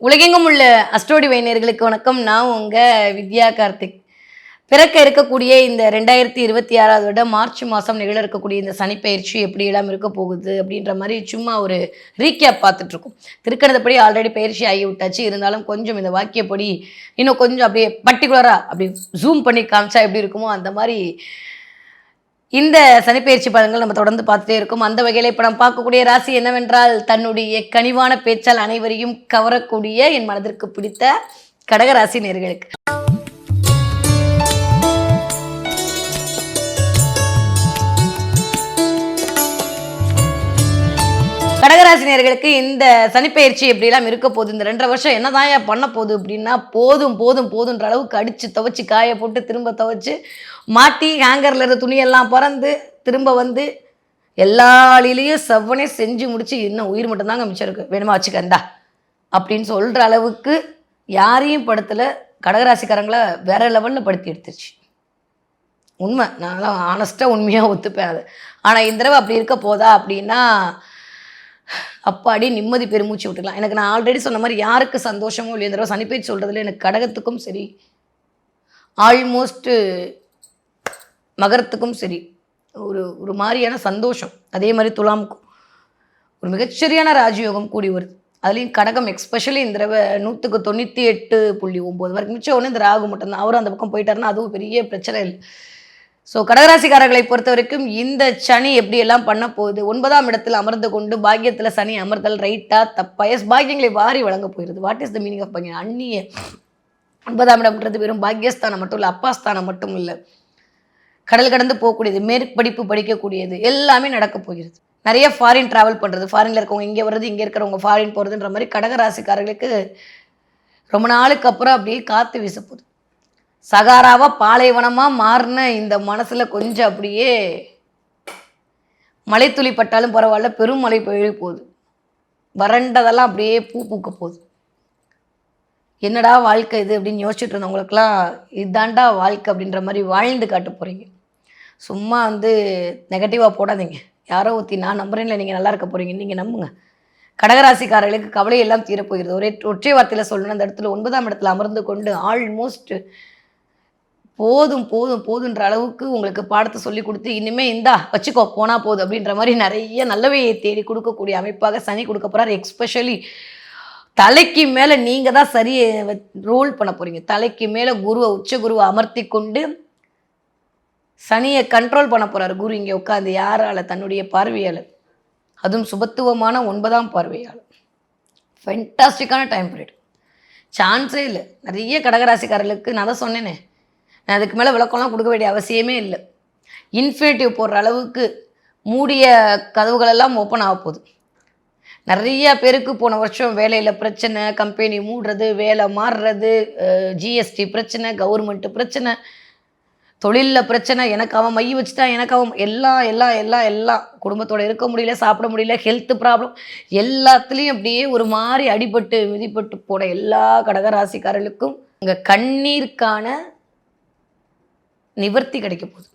உலகெங்கும் உள்ள அஸ்ட்ரோடி நேயர்களுக்கு வணக்கம். நான் உங்க வித்யா கார்த்திக். பிறக்க இருக்கக்கூடிய இந்த 2026 வருடம் மார்ச் மாதம் நிகழ இருக்கக்கூடிய இந்த சனிப்பெயர்ச்சி எப்படி எல்லாம் இருக்க போகுது அப்படின்ற மாதிரி சும்மா ஒரு ரீகேப் பார்த்துட்டு இருக்கோம். திருக்கணிதப்படி ஆல்ரெடி பயிற்சி ஆகி விட்டாச்சு. இருந்தாலும் கொஞ்சம் இந்த வாக்கியப்படி இன்னும் கொஞ்சம் அப்படியே பர்டிகுலராக அப்படி ஜூம் பண்ணி காமிச்சா எப்படி இருக்குமோ அந்த மாதிரி இந்த சனிப்பெயர்ச்சி பலன்கள் நம்ம தொடர்ந்து பார்த்துட்டே இருக்கோம். அந்த வகையில் இப்போ நம்ம பார்க்கக்கூடிய ராசி என்னவென்றால், தன்னுடைய கனிவான பேச்சால் அனைவரையும் கவரக்கூடிய என் மனதிற்கு பிடித்த கடகராசி நேயர்களுக்கு. கடகராசி நேயர்களுக்கு இந்த சனிப்பெயர்ச்சி எப்படிலாம் இருக்க போகுது, இந்த 2.5 வருஷம் என்னதான் பண்ண போகுது அப்படின்னா, போதும் போதும் போதுன்ற அளவுக்கு அடித்து துவைச்சி காய போட்டு திரும்ப துவைச்சி மாட்டி ஹேங்கரில் இருந்த துணியெல்லாம் பறந்து திரும்ப வந்து எல்லாலையும் செவ்வனே செஞ்சு முடிச்சு இன்னும் உயிர் மட்டும்தாங்க மிச்சம் இருக்குது, வேணுமா வச்சுக்கந்தா அப்படின்னு சொல்கிற அளவுக்கு யாரையும் படுத்தலை. கடகராசிக்காரங்களை வேற லெவலில் படுத்தி எடுத்துருச்சு. உண்மை, நான்லாம் ஆனஸ்ட்டாக உண்மையாக ஒத்துப்பேன் அது. ஆனால் இந்த தடவை அப்படி இருக்க போதா அப்படின்னா, அப்பாடி நிம்மதி பெருமூச்சு விட்டுக்கலாம். எனக்கு நான் ஆல்ரெடி சொன்ன மாதிரி யாருக்கு சந்தோஷமோ இல்லையோ இந்த தடவை சனிப்பெயர்ச்சி சொல்கிறதுல எனக்கு கடகத்துக்கும் சரி, ஆல்மோஸ்ட்டு மகரத்துக்கும் சரி ஒரு ஒரு மாதிரியான சந்தோஷம். அதே மாதிரி துலாமுக்கும் ஒரு மிகச்சரியான ராஜயோகம் கூடி வருது. அதுலேயும் கடகம் எக்ஸ்பெஷலி இந்த தடவை 198.9 வரைக்கும் மிச்சம் ஒன்று இந்த ராகு மட்டும்தான். அவரும் அந்த பக்கம் போயிட்டாருன்னா அதுவும் பெரிய பிரச்சனை இல்லை. ஸோ கடகராசிக்காரர்களை பொறுத்த வரைக்கும் இந்த சனி எப்படியெல்லாம் பண்ண போகுது, 9ஆம் இடத்தில் அமர்ந்து கொண்டு பாக்கியத்தில் சனி அமர்தல் ரைட்டா தப்பா? எஸ், பாக்கியங்களை வாரி வழங்க போயிருது. What is the meaning of பாக்கியம்? அந்நிய 9ஆம் இடம்ன்றது வெறும் பாக்கியஸ்தானம் மட்டும் இல்லை, அப்பாஸ்தானம் மட்டும் இல்லை, கடல் கடந்து போகக்கூடியது, மேற்படிப்பு படிக்கக்கூடியது, எல்லாமே நடக்க போகிறது. நிறைய ஃபாரின் ட்ராவல் பண்ணுறது, ஃபாரினில் இருக்கவங்க இங்கே வர்றது, இங்கே இருக்கிறவங்க ஃபாரின் போகிறதுன்ற மாதிரி கடகராசிக்காரர்களுக்கு ரொம்ப நாளுக்கு அப்புறம் அப்படியே காற்று வீச போகுது. சகாராவாக பாலைவனமாக மாறின இந்த மனசில் கொஞ்சம் அப்படியே மழை துளி பட்டாலும் பரவாயில்ல, பெரும் மழை பெய்ய போகுது. வறண்டதெல்லாம் அப்படியே பூ பூக்க போகுது. என்னடா வாழ்க்கை இது அப்படின்னு யோசிச்சுட்டு இருந்தவங்களுக்குலாம் இதாண்டா வாழ்க்கை அப்படின்ற மாதிரி வாழ்ந்து காட்ட போகிறீங்க. சும்மா வந்து நெகட்டிவாக போடாதீங்க. யாரோ ஊற்றி நான் நம்புறேன்ல நீங்கள் நல்லா இருக்க போகிறீங்க, நீங்கள் நம்புங்க. கடகராசிக்காரர்களுக்கு கவலை எல்லாம் தீரப்போகிறது. ஒற்றை வார்த்தையில் சொல்லணும், அந்த இடத்துல 9ஆம் இடத்துல அமர்ந்து கொண்டு ஆல்மோஸ்ட் போதும் போதும் போதுன்ற அளவுக்கு உங்களுக்கு பாடத்தை சொல்லி கொடுத்து இனிமேல் இந்தா வச்சுக்கோ போனால் போதும் அப்படின்ற மாதிரி நிறைய நல்லவையை தேடி கொடுக்கக்கூடிய அமைப்பாக சனி கொடுக்க போகிறார். எக்ஸ்பெஷலி தலைக்கு மேலே நீங்கள் தான் சரியை ரோல் பண்ண போகிறீங்க. தலைக்கு மேலே குருவை உச்ச குருவை அமர்த்தி கொண்டு சனியை கண்ட்ரோல் பண்ண போகிறார் குரு இங்கே உட்காந்து. யாரால்? தன்னுடைய பார்வையால், அதுவும் சுபத்துவமான 9ஆம் பார்வையால். ஃபென்டாஸ்டிக்கான டைம் பீரியட், சான்ஸே இல்லை. நிறைய கடகராசிக்காரர்களுக்கு நான் தான் சொன்னேனே, நான் அதுக்கு மேலே விளக்கம்லாம் கொடுக்க வேண்டிய அவசியமே இல்லை. இன்ஃபினிட்டிவ் போடுற அளவுக்கு மூடிய கதவுகளெல்லாம் ஓப்பன் ஆக போகுது. நிறைய பேருக்கு போன வருஷம் வேலையில் பிரச்சனை, கம்பெனி மூடுறது, வேலை மாறுறது, ஜிஎஸ்டி பிரச்சனை, கவர்மெண்ட்டு பிரச்சனை, தொழிலில் பிரச்சனை, எனக்கு அவன் மைய வச்சுட்டான், எனக்கு அவன் எல்லாம் எல்லாம் எல்லாம் எல்லாம் குடும்பத்தோடு இருக்க முடியல, சாப்பிட முடியல, ஹெல்த் ப்ராப்ளம், எல்லாத்துலேயும் அப்படியே ஒரு மாதிரி அடிபட்டு மிதிப்பட்டு போன எல்லா கடகராசிக்காரர்களுக்கும் உங்கள் கண்ணீருக்கான நிவர்த்தி கிடைக்க போகுது.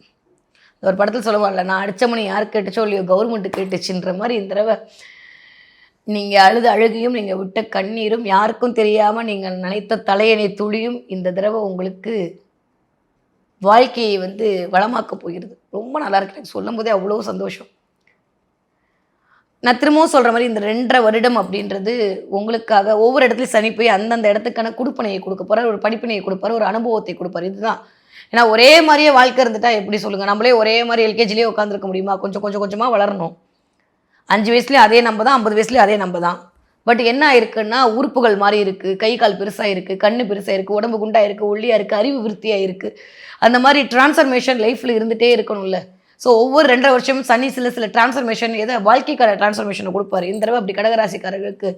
ஒரு படத்தில் சொல்லுவாங்கல்ல, நான் அடித்த மணி யார் கேட்டுச்சோ இல்லையோ கவர்மெண்ட்டு கேட்டுச்சுன்ற மாதிரி இந்த தடவை நீங்கள் அழுது அழுகையும் நீங்கள் விட்ட கண்ணீரும் யாருக்கும் தெரியாமல் நீங்கள் நினைத்த தலையணை துளியும் இந்த தடவை உங்களுக்கு வாழ்க்கையை வந்து வளமாக்க போகிறது. ரொம்ப நல்லா இருக்கு, எனக்கு சொல்லும் போதே அவ்வளோ சந்தோஷம். நான் திரும்பவும் சொல்கிற மாதிரி இந்த 2.5 வருடம் அப்படின்றது உங்களுக்காக ஒவ்வொரு இடத்துலையும் சனி போய் அந்தந்த இடத்துக்கான கொடுப்பனையை கொடுக்க போகிறார், ஒரு படிப்பினையை கொடுப்பார், ஒரு அனுபவத்தை கொடுப்பார். இதுதான். ஏன்னா ஒரே மாதிரியே வாழ்க்கை இருந்துட்டா எப்படி சொல்லுங்கள்? நம்மளே ஒரே மாதிரி எல்கேஜிலேயே உட்காந்துருக்க முடியுமா? கொஞ்சம் கொஞ்சம் கொஞ்சமாக வளரணும். 5 வயசுலேயும் அதே நம்ம தான், 50 வயசுலேயும் அதே நம்ம தான். பட் என்ன ஆயிருக்குன்னா, உறுப்புகள் மாதிரி இருக்குது, கை கால் பெருசாக இருக்குது, கண்ணு பெருசாக இருக்குது, உடம்பு குண்டாக இருக்குது, ஒல்லியாக இருக்குது, அறிவு விருத்தியாக இருக்குது. அந்த மாதிரி டிரான்ஸ்ஃபர்மேஷன் லைஃப்பில் இருந்துகிட்டே இருக்கணும்ல. ஸோ ஒவ்வொரு 2.5 வருஷமும் சனி சில டிரான்ஸ்ஃபர்மேஷன், எதை வாழ்க்கைக்கான டிரான்ஸ்ஃபர்மேஷனை கொடுப்பாரு. இந்த தடவை அப்படி கடகராசிக்காரர்களுக்கு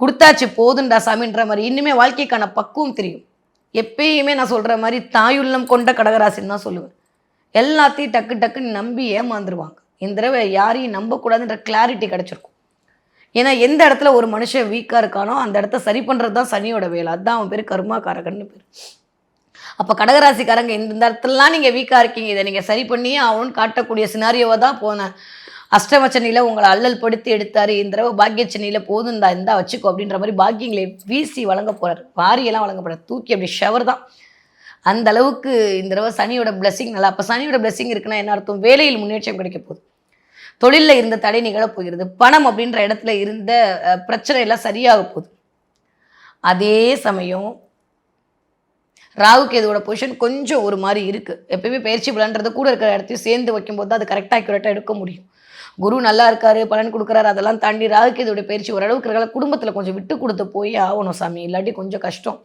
கொடுத்தாச்சு, போதுண்டா சாமின்ற மாதிரி. இன்னுமே வாழ்க்கைக்கான பக்குவம் தெரியும். எப்பயுமே நான் சொல்கிற மாதிரி தாயுள்ளம் கொண்ட கடகராசின்னு தான் சொல்லுவேன். எல்லாத்தையும் டக்கு டக்குன்னு நம்பி ஏமாந்துருவாங்க. இந்த தடவை யாரையும் நம்பக்கூடாதுன்ற கிளாரிட்டி கிடச்சிருக்கும். ஏன்னா எந்த இடத்துல ஒரு மனுஷன் வீக்காக இருக்கானோ அந்த இடத்த சரி பண்ணுறது தான் சனியோட வேலை. அதுதான் அவன் பேர் கர்மாக்காரகன்னு பேர். அப்போ கடகராசிக்காரங்க இந்த இடத்துலலாம் நீங்கள் வீக்காக இருக்கீங்க, இதை நீங்கள் சரி பண்ணியே ஆகணும்னு காட்டக்கூடிய சினாரியோவை தான் போன அஷ்டமச்சனியில் உங்களை அல்லல் படுத்தி எடுத்தார், இந்த தடவை பாக்கியச்சனியில் போதும் இந்தா வச்சுக்கோ அப்படின்ற மாதிரி பாக்கியங்களை வீசி வழங்க போகிறார். வாரியெல்லாம் வழங்க போகிறார், தூக்கி அப்படி ஷவர் தான். அந்த அளவுக்கு இந்த தடவை சனியோட பிளஸிங் நல்லா. அப்போ சனியோட பிளஸிங் இருக்குன்னா என்ன அர்த்தம்? வேலையில் முன்னேற்றம் கிடைக்க போகுது, தொழிலில் இருந்த தடை நிகழப் போகிறது, பணம் அப்படின்ற இடத்துல இருந்த பிரச்சனை எல்லாம் சரியாக போகுது. அதே சமயம் ராகு கேதுவோட பொசிஷன் கொஞ்சம் ஒரு மாதிரி இருக்குது. எப்பயுமே பயிற்சி பலன்றது கூட இருக்கிற இடத்தையும் சேர்ந்து வைக்கும்போது தான் அது கரெக்டாக அக்யூரேட்டாக எடுக்க முடியும். குரு நல்லா இருக்காரு, பலன் கொடுக்குறாரு, அதெல்லாம் தாண்டி ராகு கேதுவோட பயிற்சி ஓரளவுக்கு இருக்கிற குடும்பத்தில் கொஞ்சம் விட்டு கொடுத்து போய் ஆகணும் சாமி, இல்லாட்டி கொஞ்சம் கஷ்டம்.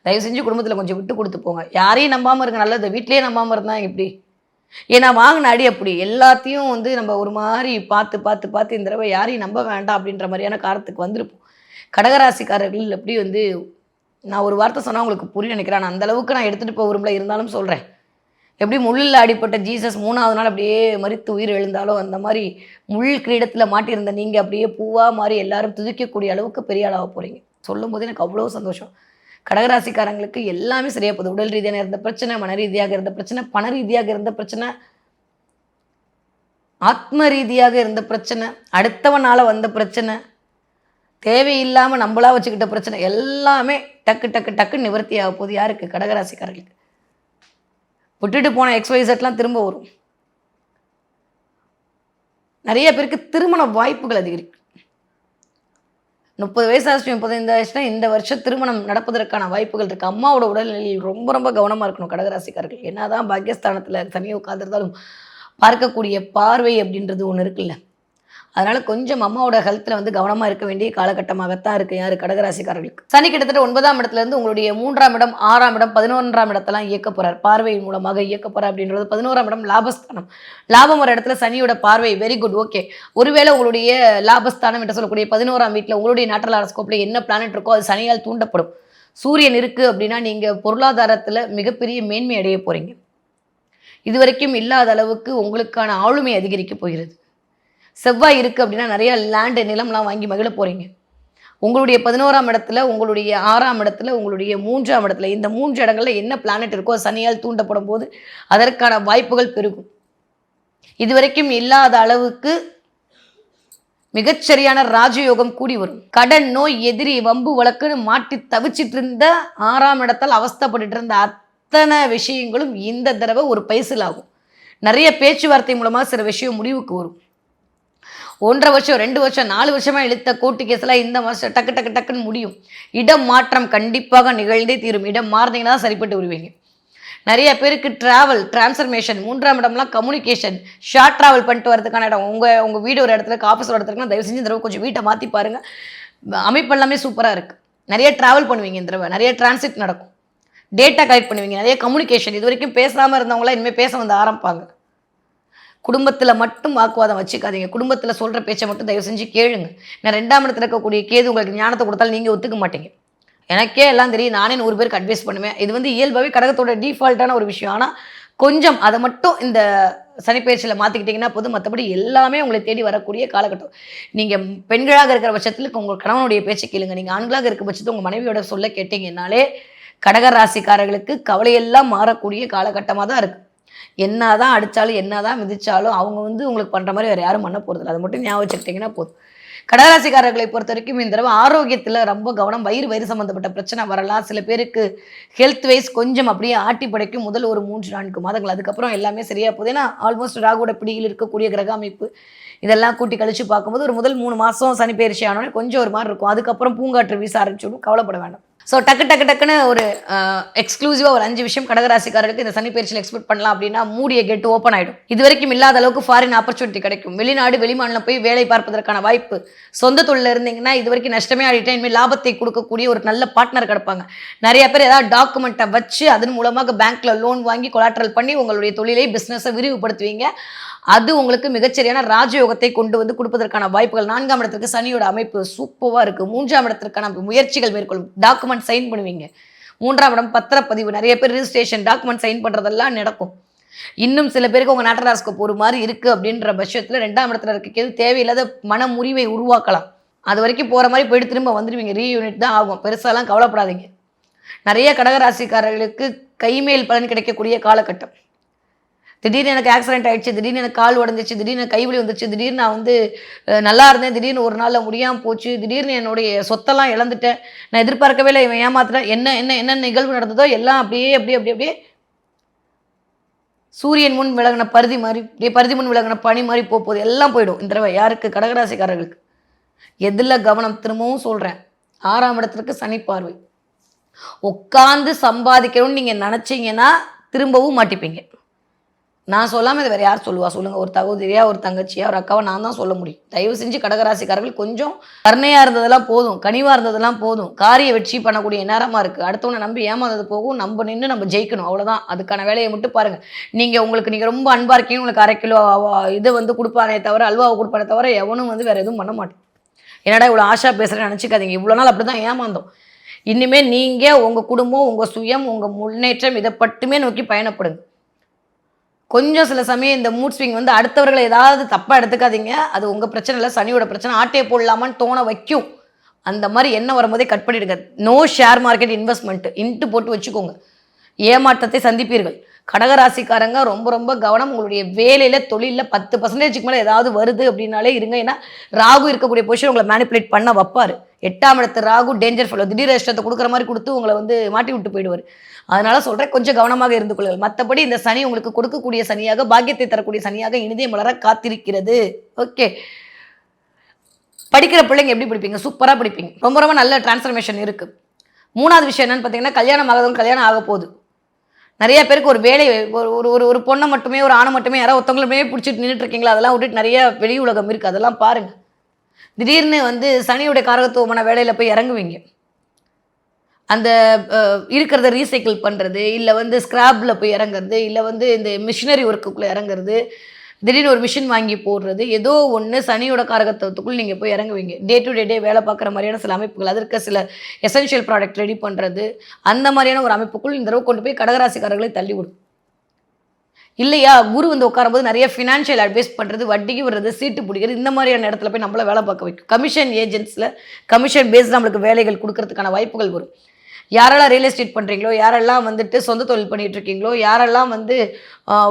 தயவு செஞ்சு குடும்பத்தில் கொஞ்சம் விட்டு கொடுத்து போங்க. யாரையும் நம்பாமல் இருக்க நல்லது, வீட்லேயே நம்பாமல் இருந்தால் எப்படி? ஏன்னா வாங்கின அடி அப்படி எல்லாத்தையும் நம்ம ஒரு மாதிரி பார்த்து பார்த்து பார்த்து இந்த தடவை யாரையும் நம்ப வேண்டாம் அப்படின்ற மாதிரியான காலத்துக்கு வந்திருப்போம். கடகராசிக்காரர்கள் எப்படி நான் ஒரு வார்த்தை சொன்னால் உங்களுக்கு புரிய நினைக்கிறேன், நான் அந்தளவுக்கு நான் எடுத்துகிட்டு போக விரும்பல, இருந்தாலும் சொல்கிறேன். எப்படி முள்ளில் அடிப்பட்ட ஜீசஸ் 3வது நாள் அப்படியே மரித்து உயிர் எழுந்தாலும் அந்த மாதிரி முள் கிரீடத்தில் மாட்டியிருந்த நீங்கள் அப்படியே பூவாக மாதிரி எல்லாரும் துதிக்கக்கூடிய அளவுக்கு பெரிய ஆளாக போகிறீங்க. சொல்லும் போது எனக்கு அவ்வளோ சந்தோஷம். கடகராசிக்காரங்களுக்கு எல்லாமே சரியாக போகுது. உடல் ரீதியான இருந்த பிரச்சனை, மன ரீதியாக இருந்த பிரச்சனை, பண ரீதியாக இருந்த பிரச்சனை, ஆத்ம ரீதியாக இருந்த பிரச்சனை, அடுத்தவனால் வந்த பிரச்சனை, தேவையில்லாமல் நம்மளா வச்சுக்கிட்ட பிரச்சனை எல்லாமே டக்கு டக்கு டக்கு நிவர்த்தி ஆக போகுது. யாருக்கு? கடகராசிக்காரர்களுக்கு. விட்டுட்டு போன XYZலாம் திரும்ப வரும். நிறைய பேருக்கு திருமண வாய்ப்புகள் அதிகரிக்கும். 30 வயசு ஆச்சு, 35 வயசுனா இந்த வருஷம் திருமணம் நடப்பதற்கான வாய்ப்புகள் இருக்குது. அம்மாவோட உடல்நிலையில் ரொம்ப ரொம்ப கவனமாக இருக்கணும் கடகராசிக்காரர்கள். என்னதான் பாக்கியஸ்தானத்தில் தனியாக உட்காந்துருந்தாலும் பார்க்கக்கூடிய பார்வை அப்படின்றது ஒன்று இருக்குல்ல, அதனால் கொஞ்சம் அம்மாவோட ஹெல்த்தில் கவனமாக இருக்க வேண்டிய காலகட்டமாகத்தான் இருக்குது. யார்? கடகராசிக்காரர்களுக்கு. சனி கிட்டத்தட்ட 9ஆம் இடத்துலேருந்து உங்களுடைய 3ஆம் இடம், 6ஆம் இடம், 11ஆம் இடத்தெல்லாம் இயக்க போகிறார். பார்வையின் மூலமாக இயக்க போகிறார் அப்படின்றது 11ஆம் இடம் லாபஸ்தானம். லாபம் ஒரு இடத்துல சனியோட பார்வை வெரி குட், ஓகே. ஒருவேளை உங்களுடைய லாபஸ்தானம் என்று சொல்லக்கூடிய 11ஆம் வீட்டில் உங்களுடைய நேட்டல் ஹாரோஸ்கோப்பில் என்ன பிளானட் இருக்கோ அது சனியால் தூண்டப்படும். சூரியன் இருக்குது அப்படின்னா நீங்கள் பொருளாதாரத்தில் மிகப்பெரிய மேன்மை அடைய போகிறீங்க. இதுவரைக்கும் இல்லாத அளவுக்கு உங்களுக்கான ஆளுமை அதிகரிக்க போகிறது. செவ்வாய் இருக்குது அப்படின்னா நிறைய லேண்டு நிலம்லாம் வாங்கி மகிழ போகிறீங்க. உங்களுடைய 11ஆம் இடத்துல, உங்களுடைய 6ஆம் இடத்துல, உங்களுடைய 3ஆம் இடத்துல, இந்த 3 இடங்களில் என்ன பிளானட் இருக்கோ சனியால் தூண்டப்படும் போது அதற்கான வாய்ப்புகள் பெருகும். இதுவரைக்கும் இல்லாத அளவுக்கு மிகச்சரியான ராஜயோகம் கூடி வரும். கடன், நோய், எதிரி, வம்பு வழக்குன்னு மாட்டி தவிச்சிட்டு இருந்த 6ஆம் இடத்தால் அவஸ்தப்பட்டு இருந்த அத்தனை விஷயங்களும் இந்த தடவை ஒரு பைசல் ஆகும். நிறைய பேச்சுவார்த்தை மூலமாக சில விஷயம் முடிவுக்கு வரும். 1.5 வருஷம், 2 வருஷம், 4 வருஷமாக இழுத்த கோர்ட்டு கேஸ்லாம் இந்த மாதம் டக்கு டக்கு டக்குன்னு முடியும். இடம் மாற்றம் கண்டிப்பாக நிகழ்ந்தே தீரும். இடம் மாறினீங்கன்னா தான் சரிப்பட்டு வருவீங்க. நிறைய பேருக்கு ட்ராவல், டிரான்ஸ்ஃபர்மேஷன், 3ஆம் இடம்லாம் கம்யூனிகேஷன், ஷார்ட் ட்ராவல் பண்ணிட்டு வரதுக்கான இடம். உங்கள் வீடு ஒரு இடத்துல, ஆஃபீஸ் ஒரு இடத்துக்குனா தயவு செஞ்சு இந்த தடவை கொஞ்சம் வீட்டை மாற்றி பாருங்கள். அமைப்பு எல்லாமே சூப்பராக இருக்குது. நிறைய ட்ராவல் பண்ணுவீங்க இந்த தடவை, நிறைய டிரான்சிட் நடக்கும், டேட்டா கலெக்ட் பண்ணுவீங்க, நிறைய கம்யூனிகேஷன். இது வரைக்கும் பேசாமல் இருந்தவங்களாம் இனிமேல் பேச ஆரம்பிப்பாங்க. குடும்பத்தில் மட்டும் வாக்குவாதம் வச்சுக்காதீங்க. குடும்பத்தில் சொல்கிற பேச்சை மட்டும் தயவு செஞ்சு கேளுங்க. நான் 2ஆம் இடத்துல இருக்கக்கூடிய கேது உங்களுக்கு ஞானத்தை கொடுத்தாலும் நீங்கள் ஒத்துக்க மாட்டீங்க. எனக்கே எல்லாம் தெரியும், நானே 100 பேருக்கு அட்வைஸ் பண்ணுவேன். இது இயல்பாகவே கடகத்தோட டிஃபால்ட்டான ஒரு விஷயம். ஆனால் கொஞ்சம் அதை மட்டும் இந்த சனிப்பயிற்சியில் மாற்றிக்கிட்டிங்கன்னா போதும். மற்றபடி எல்லாமே உங்களை தேடி வரக்கூடிய காலகட்டம். நீங்கள் பெண்களாக இருக்கிற பட்சத்தில் உங்கள் கணவனுடைய பேச்சை கேளுங்க. நீங்கள் ஆண்களாக இருக்கிற பட்சத்தில் உங்கள் மனைவியோட சொல்ல கேட்டீங்கன்னாலே கடகராசிக்காரர்களுக்கு கவலையெல்லாம் மாறக்கூடிய காலகட்டமாக தான் இருக்குது. என்ன தான் அடித்தாலும் என்ன தான் மிதித்தாலும் அவங்க உங்களுக்கு பண்ணுற மாதிரி வேறு யாரும் பண்ண போகிறதில்ல. அதை மட்டும் ஞாபகம் வச்சுக்கிட்டிங்கன்னா போதும். கடகராசிக்காரர்களை பொறுத்த வரைக்கும் இந்த தடவை ஆரோக்கியத்தில் ரொம்ப கவனம். வயிறு சம்மந்தப்பட்ட பிரச்சனை வரலாம். சில பேருக்கு ஹெல்த் வைஸ் கொஞ்சம் அப்படியே ஆட்டி படைக்கும் முதல் ஒரு 3-4 மாதங்கள். அதுக்கப்புறம் எல்லாமே சரியாக போகுது. ஏன்னா ஆல்மோஸ்ட் ராகுவோட பிடியில் இருக்கக்கூடிய கிரக அமைப்பு இதெல்லாம் கூட்டி கழித்து பார்க்கும்போது ஒரு முதல் 3 மாதம் சனி பயிற்சி ஆனோடனே கொஞ்சம் ஒரு மாதிரி இருக்கும். அதுக்கப்புறம் பூங்காற்று வீச ஆரம்பிச்சுடும். கவலைப்பட வேண்டாம். ஸோ டக்குன்னு ஒரு எக்ஸ்க்ளூசிவாக ஒரு 5 விஷயம் கடகராசிக்காரர்களுக்கு இந்த சனி பயிற்சியில் எக்ஸ்பெக்ட் பண்ணலாம் அப்படின்னா மூடிய கேட் ஓப்பன் ஆகிடும். இது வரைக்கும் இல்லாத அளவுக்கு ஃபாரின் ஆப்பர்ச்சுனிட்டி கிடைக்கும். வெளிநாடு, வெளிமாநிலம் போய் வேலை பார்ப்பதற்கான வாய்ப்பு. சொந்த தொழில் இருந்தீங்கன்னா இது வரைக்கும் நஷ்டமே ஆடிட்டேன், இனிமேல் லாபத்தை கொடுக்கக்கூடிய ஒரு நல்ல பார்ட்னர் கிடப்பாங்க. நிறைய பேர் ஏதாவது டாக்குமெண்ட்டை வச்சு அதன் மூலமாக பேங்க்ல லோன் வாங்கி கொலாட்ரல் பண்ணி உங்களுடைய தொழிலை, பிஸ்னஸை விரிவுபடுத்துவீங்க. அது உங்களுக்கு மிகச்சரியான ராஜயோகத்தை கொண்டு வந்து கொடுப்பதற்கான வாய்ப்புகள். 4ஆம் இடத்திற்கு சனியோட அமைப்பு சூப்பராக இருக்குது. 3ஆம் இடத்திற்கான முயற்சிகள் மேற்கொள்ளும். டாக்குமெண்ட் சைன் பண்ணுவீங்க. 3ஆம் இடம் பத்திரப்பதிவு, நிறைய பேர் ரிஜிஸ்ட்ரேஷன், டாக்குமெண்ட் சைன் பண்ணுறதெல்லாம் நடக்கும். இன்னும் சில பேருக்கு உங்கள் நேட்டல் ஹாரோஸ்கோப் ஒரு மாதிரி இருக்குது அப்படின்ற பட்சத்தில் 2ஆம் இடத்துல இருக்கிறது தேவையில்லாத மன முறிவை உருவாக்கலாம். அது வரைக்கும் போகிற மாதிரி போயிட்டு திரும்ப வந்துடுவீங்க. ரீயூனிட் தான் ஆகும். பெருசாலாம் கவலைப்படாதீங்க. நிறைய கடகராசிக்காரர்களுக்கு கைமேல் பலன் கிடைக்கக்கூடிய காலகட்டம். திடீர்னு எனக்கு ஆக்சிடென்ட் ஆயிடுச்சு, திடீர்னு எனக்கு கால் உடஞ்சிச்சு, திடீர்னு கை வலி வந்துச்சு, திடீர்னு நான் வந்து நல்லா இருந்தேன், திடீர்னு ஒரு நாள்ல முடியாம போச்சு, திடீர்னு என்னுடைய சொத்தெல்லாம் இழந்துட்டேன், நான் எதிர்பார்க்கவே இல்லை, இவன் ஏமாத்துறான், என்ன நிகழ்வு நடந்ததோ எல்லாம் அப்படியே அப்படியே அப்படியே அப்படியே சூரியன் முன் விலகின பருதி மாதிரி, அப்படியே பருதி முன் விலகின பனி மாதிரி போகுது, எல்லாம் போயிடும் இந்த தடவை. யாருக்கு? கடகராசிக்காரர்களுக்கு. எதில் கவனம்? திரும்பவும் சொல்கிறேன், 6ஆம் இடத்திற்கு சனி பார்வை. உட்காந்து சம்பாதிக்கணும்னு நீங்கள் நினச்சிங்கன்னா திரும்பவும் மாட்டிப்பீங்க. நான் சொல்லாமல் இதை வேறு யார் சொல்லுவா சொல்லுங்கள்? ஒரு சகோதரியா, ஒரு தங்கச்சியா, ஒரு அக்காவை நான் தான் சொல்ல முடியும். தயவு செஞ்சு கடகராசிக்காரர்கள் கொஞ்சம் கருணையாக இருந்ததெல்லாம் போதும், கனிவாக இருந்ததெல்லாம் போதும். காரிய வெற்றி பண்ணக்கூடிய நேரமாக இருக்குது. அடுத்தவனை நம்பி ஏமாந்தது போகும், நம்ம நின்று நம்ம ஜெயிக்கணும், அவ்வளோதான். அதுக்கான வேலையை மட்டும் பாருங்கள். நீங்கள் ரொம்ப அன்பாக இருக்கீங்க, உங்களுக்கு 1/2 கிலோ இதை வந்து கொடுப்பானே தவிர, அல்வாவை கொடுப்பானே தவிர எவனும் வந்து வேறு எதுவும் பண்ண மாட்டேன். என்னடா இவ்வளோ ஆஷா பேசுகிறேன்னு நினச்சிக்காதீங்க. இவ்வளோ நாள் அப்படி தான் ஏமாந்தோம். இனிமேல் நீங்கள் உங்கள் குடும்பம், உங்கள் சுயம், உங்கள் முன்னேற்றம் இதை மட்டுமே நோக்கி பயணப்படுங்க. கொஞ்சம் சில சமயம் இந்த மூட் ஸ்விங் வந்து அடுத்தவர்களை ஏதாவது தப்பாக எடுத்துக்காதீங்க. அது உங்கள் பிரச்சனை இல்லை, சனியோட பிரச்சனை. ஆட்டையை போடலாமான்னு தோண வைக்கும். அந்த மாதிரி எண்ணம் வரும்போதே கட் பண்ணிவிடுங்க. No share market investment into போட்டு வச்சுக்கோங்க. ஏமாற்றத்தை சந்திப்பீர்கள். கடகராசிக்காரங்க ரொம்ப ரொம்ப கவனம். உங்களுடைய வேலையில், தொழிலில் 10% மேலே ஏதாவது வருது அப்படின்னாலே இருங்க. ஏன்னா ராகு இருக்கக்கூடிய பொசிஷன் உங்களை மேனிப்புலேட் பண்ண வைப்பார். 8ஆம் இடத்து ராகு டேஞ்சர் ஃபெல்லோ. திடீர் இஷ்டத்தை கொடுக்குற மாதிரி கொடுத்து உங்களை வந்து மாட்டி விட்டு போயிடுவார். அதனால் சொல்கிறேன், கொஞ்சம் கவனமாக இருந்து கொள்ளுங்கள். மற்றபடி இந்த சனி உங்களுக்கு கொடுக்கக்கூடிய சனியாக, பாக்கியத்தை தரக்கூடிய சனியாக இனிதே மலர காத்திருக்கிறது. ஓகே. படிக்கிற பிள்ளைங்க எப்படி படிப்பீங்க? சூப்பராக படிப்பீங்க. ரொம்ப ரொம்ப நல்ல டிரான்ஸ்ஃபர்மேஷன் இருக்குது. 3வது விஷயம் என்னென்னு பார்த்தீங்கன்னா, கல்யாணம் ஆகாதவங்க கல்யாணம் ஆக போகுது. நிறைய பேருக்கு ஒரு வேலை, ஒரு பொண்ணை மட்டுமே, ஒரு ஆணை மட்டுமே, யாராவது ஒருத்தவங்களுமே பிடிச்சிட்டு நின்றுட்டு இருக்கீங்களா? அதெல்லாம் விட்டுட்டு நிறைய வெளி உலகம் இருக்குது, அதெல்லாம் பாருங்கள். திடீர்னு வந்து சனியுடைய காரகத்துவமான வேலையில் போய் இறங்குவீங்க. அந்த இருக்கிறத ரீசைக்கிள் பண்ணுறது, இல்லை வந்து ஸ்க்ராப்பில் போய் இறங்குறது, இல்லை வந்து இந்த மிஷினரி ஒர்க்குள்ளே இறங்குறது, திடீர்னு ஒரு மிஷின் வாங்கி போடுறது, ஏதோ ஒன்று சனியோட காரகத்துவத்துக்குள் நீங்கள் போய் இறங்குவீங்க. டே டு டே வேலை பார்க்குற மாதிரியான சில அமைப்புகள், அதற்கு சில எசென்ஷியல் ப்ராடக்ட் ரெடி பண்ணுறது, அந்த மாதிரியான ஒரு அமைப்புக்குள் இந்த தடவை கொண்டு போய் கடகராசிக்காரர்களை தள்ளிவிடும். இல்லையா, குரு வந்து உட்காரும்போது நிறைய ஃபினான்ஷியல் அட்வைஸ் பண்ணுறது, வட்டிக்கு விடுறது, சீட்டு பிடிக்கிறது, இந்த மாதிரியான இடத்துல போய் நம்மளை வேலை பார்க்க வைக்கும். கமிஷன் ஏஜென்ட்ஸில் கமிஷன் பேஸ்ட் நம்மளுக்கு வேலைகள் கொடுக்கறதுக்கான வாய்ப்புகள் வரும். யாரெல்லாம் ரியல் எஸ்டேட் பண்ணுறீங்களோ, யாரெல்லாம் வந்துட்டு சொந்த தொழில் பண்ணிகிட்டு இருக்கீங்களோ, யாரெல்லாம் வந்து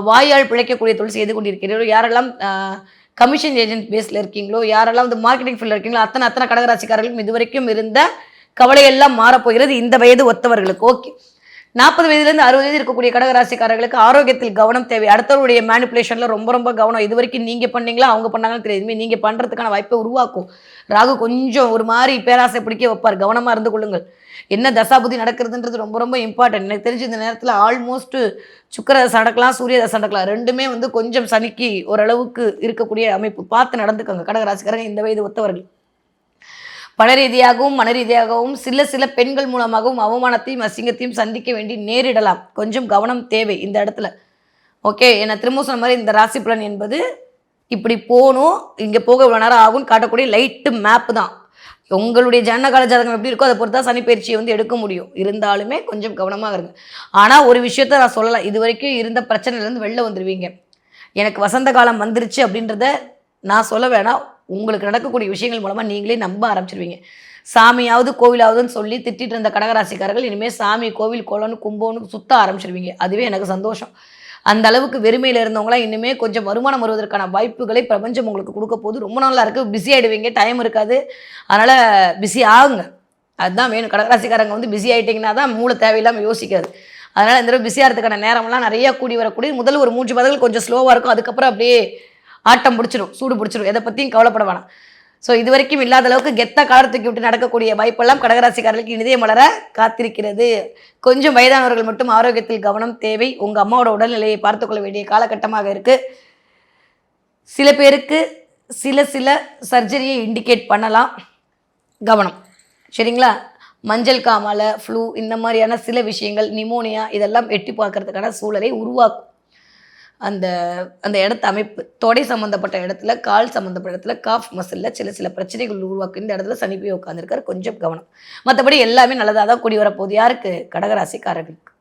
வாயால் பிழைக்கக்கூடிய தொழில் செய்து கொண்டிருக்கிறீர்களோ, யாரெல்லாம் கமிஷன் ஏஜென்ட் பேஸில் இருக்கீங்களோ, யாரெல்லாம் வந்து மார்க்கெட்டிங் ஃபீல்டில் இருக்கீங்களோ, அத்தனை கடகராசிக்காரர்களுக்கும் இதுவரைக்கும் இருந்த கவலையெல்லாம் மாறப்போகிறது இந்த வயது ஒத்தவர்களுக்கு. ஓகே. 40 வயதுலேருந்து 60 வயது இருக்கக்கூடிய கடகராசிக்காரர்களுக்கு ஆரோக்கியத்தில் கவனம் தேவை. அடுத்தவருடைய மேனிப்புலேஷனில் ரொம்ப ரொம்ப கவனம். இது வரைக்கும் நீங்கள் பண்ணீங்களா, அவங்க பண்ணாங்கன்னு தெரியாது. இனிமேல் நீங்கள் பண்ணுறதுக்கான வாய்ப்பை உருவாக்கும். ராகு கொஞ்சம் ஒரு மாதிரி பேராசை பிடிக்க வைப்பார். கவனமாக இருந்து கொள்ளுங்கள். என்ன தசாபுதி நடக்கிறதுன்றது ரொம்ப ரொம்ப இம்பார்ட்டன்ட். எனக்கு தெரிஞ்சு இந்த நேரத்தில் ஆல்மோஸ்ட்டு சுக்கிர தசை நடக்கலாம், சூரிய தசை நடக்கலாம். ரெண்டுமே வந்து கொஞ்சம் சனிக்கு ஓரளவுக்கு இருக்கக்கூடிய அமைப்பு. பார்த்து நடந்துக்கோங்க கடகராசிக்காரங்க இந்த வயது ஒத்தவர்கள். பண ரீதியாகவும் மன ரீதியாகவும் சில பெண்கள் மூலமாகவும் அவமானத்தையும் அசிங்கத்தையும் சந்திக்க வேண்டி நேரிடலாம். கொஞ்சம் கவனம் தேவை இந்த இடத்துல. ஓகே. என்னை திரும்ப சொன்ன மாதிரி இந்த ராசி பலன் என்பது இப்படி போகணும், இங்கே போக இவ்வளோ நேரம் ஆகும்னு காட்டக்கூடிய லைட்டு மேப்பு தான். உங்களுடைய ஜனனகால ஜாதகம் எப்படி இருக்கோ அதை பொறுத்தா சனி பயிற்சியை வந்து எடுக்க முடியும். இருந்தாலுமே கொஞ்சம் கவனமாக இருங்க. ஆனால் ஒரு விஷயத்த நான் சொல்லலாம், இது வரைக்கும் இருந்த பிரச்சனையிலேருந்து வெளில வந்துடுவீங்க. எனக்கு வசந்த காலம் வந்துருச்சு அப்படின்றத நான் சொல்ல வேணாம். உங்களுக்கு நடக்கக்கூடிய விஷயங்கள் மூலமாக நீங்களே நம்ப ஆரம்பிச்சிருவீங்க. சாமியாவது கோவிலாவதுன்னு சொல்லி திட்டிட்டு இருந்த கடகராசிக்காரர்கள் இனிமேல் சாமி, கோவில், குளம்னு கும்போன்னு சுத்த ஆரம்பிச்சிருவீங்க. அதுவே எனக்கு சந்தோஷம். அந்த அளவுக்கு வெறுமையில் இருந்தவங்களாம் இனிமேல் கொஞ்சம் வருமானம் வருவதற்கான வாய்ப்புகளை பிரபஞ்சம் உங்களுக்கு கொடுக்க போது. ரொம்ப நாளாக இருக்குது, பிஸி ஆகிடுவீங்க, டைம் இருக்காது. அதனால் பிஸி ஆகுங்க, அதுதான் வேணும். கடகராசிக்காரங்க வந்து பிஸி ஆகிட்டிங்கன்னா தான் மூளை தேவையில்லாமல் யோசிக்காது. அதனால் இந்த தடவை பிஸியாகிறதுக்கான நேரம்லாம் நிறையா கூடி வரக்கூடிய முதல் ஒரு 3 மாதங்கள் கொஞ்சம் ஸ்லோவாக இருக்கும். அதுக்கப்புறம் அப்படியே ஆட்டம் பிடிச்சிடும், சூடு பிடிச்சிடும். எதை பற்றியும் கவலைப்பட வேணாம். ஸோ இது வரைக்கும் இல்லாத அளவுக்கு கெத்த காலத்துக்கு விட்டு நடக்கக்கூடிய வாய்ப்பெல்லாம் கடகராசிக்காரர்களுக்கு இனிதே மலர காத்திருக்கிறது. கொஞ்சம் வயதானவர்கள் மட்டும் ஆரோக்கியத்தில் கவனம் தேவை. உங்கள் அம்மாவோட உடல்நிலையை பார்த்துக்கொள்ள வேண்டிய காலகட்டமாக இருக்குது. சில பேருக்கு சில சர்ஜரியை இண்டிகேட் பண்ணலாம், கவனம். சரிங்களா? மஞ்சள் காமாலை, ஃப்ளூ, இந்த மாதிரியான சில விஷயங்கள், நிமோனியா, இதெல்லாம் எட்டி பார்க்கறதுக்கான சூழலை உருவாக்கும். அந்த அந்த இடத்த அமைப்பு, தொடை சம்மந்தப்பட்ட இடத்துல, கால் சம்மந்தப்பட்ட இடத்துல, காஃப் மசிலில் சில பிரச்சனைகள் உருவாக்கும். இந்த இடத்துல சனி போய் உட்காந்துருக்காரு. கொஞ்சம் கவனம். மற்றபடி எல்லாமே நல்லதாக தான் கூடி வரப்போகுது. யாருக்கு? கடகராசிக்காரர்களுக்கு.